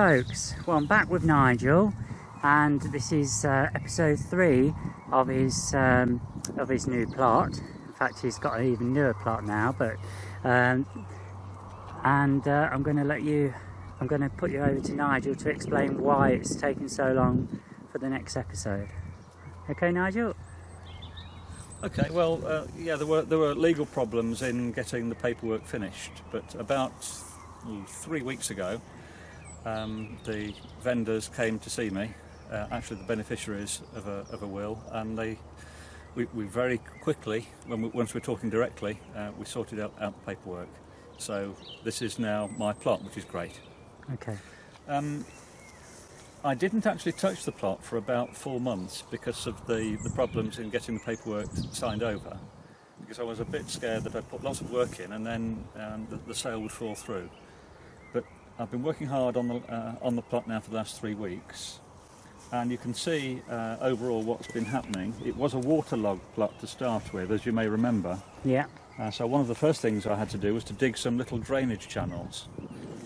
folks, well, I'm back with Nigel, and this is episode 3 of his new plot. In fact, he's got an even newer plot now, but I'm going to put you over to Nigel to explain why it's taken so long for the next episode. Okay, Nigel? Okay, well, yeah, there were legal problems in getting the paperwork finished, but about 3 weeks ago, the vendors came to see me, actually the beneficiaries of a will, and we very quickly, once we're talking directly, we sorted out the paperwork. So this is now my plot, which is great. Okay. I didn't actually touch the plot for about 4 months because of the problems in getting the paperwork signed over, because I was a bit scared that I'd put lots of work in and then the sale would fall through. But I've been working hard on the plot now for the last 3 weeks, and you can see overall what's been happening. It was a waterlogged plot to start with, as you may remember. Yeah. So one of the first things I had to do was to dig some little drainage channels.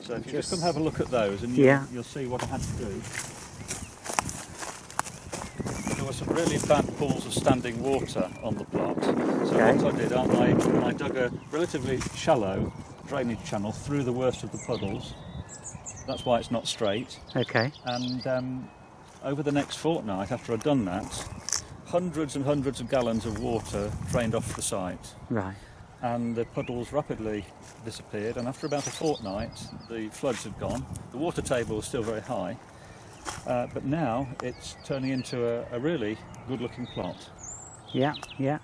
So if you just come have a look at those, and you'll see what I had to do. There were some really bad pools of standing water on the plot. So what I did, I dug a relatively shallow drainage channel through the worst of the puddles. That's why it's not straight. Okay. And over the next fortnight, after I'd done that, hundreds and hundreds of gallons of water drained off the site. Right. And the puddles rapidly disappeared, and after about a fortnight the floods had gone. The water table was still very high, but now it's turning into a really good looking plot. Yeah, yeah.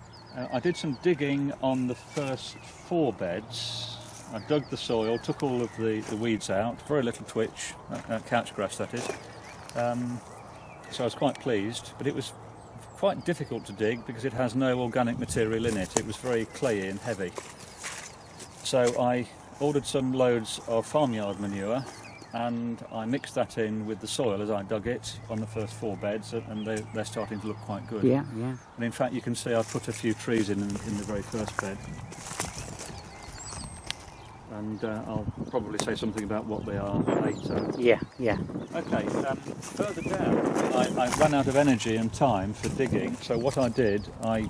I did some digging on the first 4 beds. I dug the soil, took all of the weeds out, very little twitch, couch grass that is, so I was quite pleased, but it was quite difficult to dig because it has no organic material in it. It was very clayey and heavy. So I ordered some loads of farmyard manure and I mixed that in with the soil as I dug it on the first 4 beds, and they're starting to look quite good. Yeah, yeah. And in fact you can see I put a few trees in the very first bed. And I'll probably say something about what they are later. Yeah, yeah. Okay, further down, I ran out of energy and time for digging, so what I did, I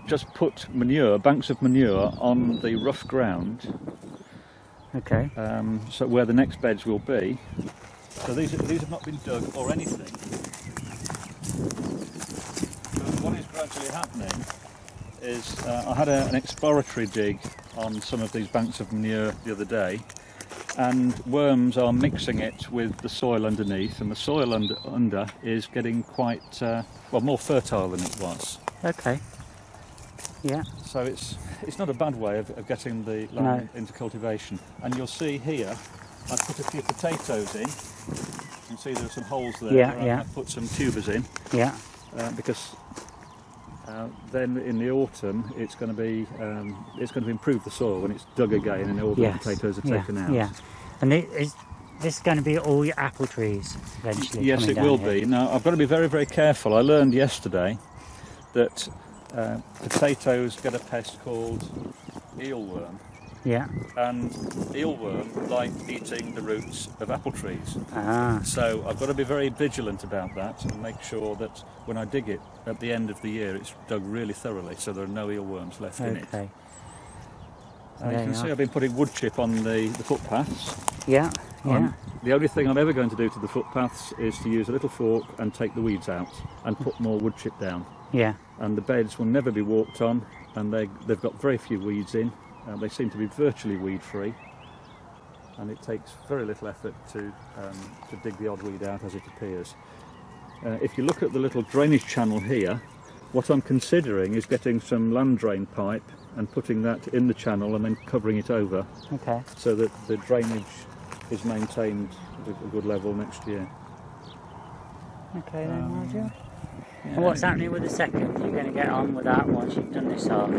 just put manure, banks of manure, on the rough ground. Okay. So where the next beds will be. So these have not been dug or anything. But what is gradually happening is I had an exploratory dig on some of these banks of manure the other day, and worms are mixing it with the soil underneath, and the soil under is getting quite more fertile than it was. Okay. Yeah. So it's not a bad way of getting the land into cultivation. And you'll see here I put a few potatoes in. You can see there are some holes there. Yeah, I put some tubers in. Yeah. Because then in the autumn it's going to improve the soil when it's dug again and all the potatoes are taken out. Yeah. And is this going to be all your apple trees eventually? Yes, it will be. Now I've got to be very, very careful. I learned yesterday that potatoes get a pest called eelworm. Yeah. And eelworm like eating the roots of apple trees. Ah. So I've got to be very vigilant about that and make sure that when I dig it at the end of the year it's dug really thoroughly so there are no eelworms left in it. Okay. You can see I've been putting wood chip on the footpaths. Yeah, yeah. The only thing I'm ever going to do to the footpaths is to use a little fork and take the weeds out and put more wood chip down. Yeah. And the beds will never be walked on, and they've got very few weeds in. They seem to be virtually weed-free, and it takes very little effort to dig the odd weed out as it appears. If you look at the little drainage channel here, what I'm considering is getting some land drain pipe and putting that in the channel and then covering it over, so that the drainage is maintained at a good level next year. Okay then, Nigel. And what's happening with the second? You're going to get on with that once you've done this half?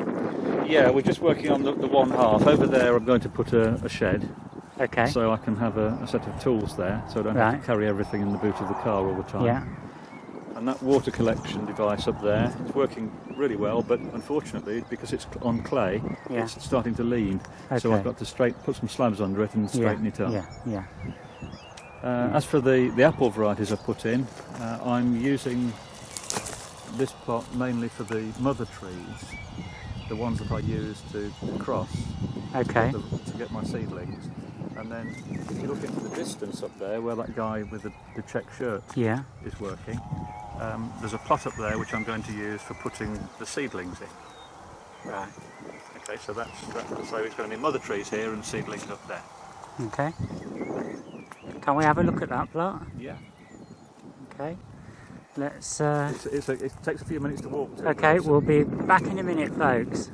Yeah, we're just working on the one half. Over there I'm going to put a shed. Okay. So I can have a set of tools there, so I don't have to carry everything in the boot of the car all the time. Yeah. And that water collection device up there is working really well, but unfortunately, because it's on clay, it's starting to lean. Okay. So I've got to put some slabs under it and straighten it up. Yeah. As for the apple varieties I put in, I'm using this plot mainly for the mother trees, the ones that I use to cross to get my seedlings. And then if you look into the distance up there where that guy with the check shirt is working, there's a plot up there which I'm going to use for putting the seedlings in. Right. Okay, so that's so it's going to be mother trees here and seedlings up there. Okay. Can we have a look at that plot? Yeah. Okay. Let's. It takes a few minutes to walk to. Okay, we'll be back in a minute, folks.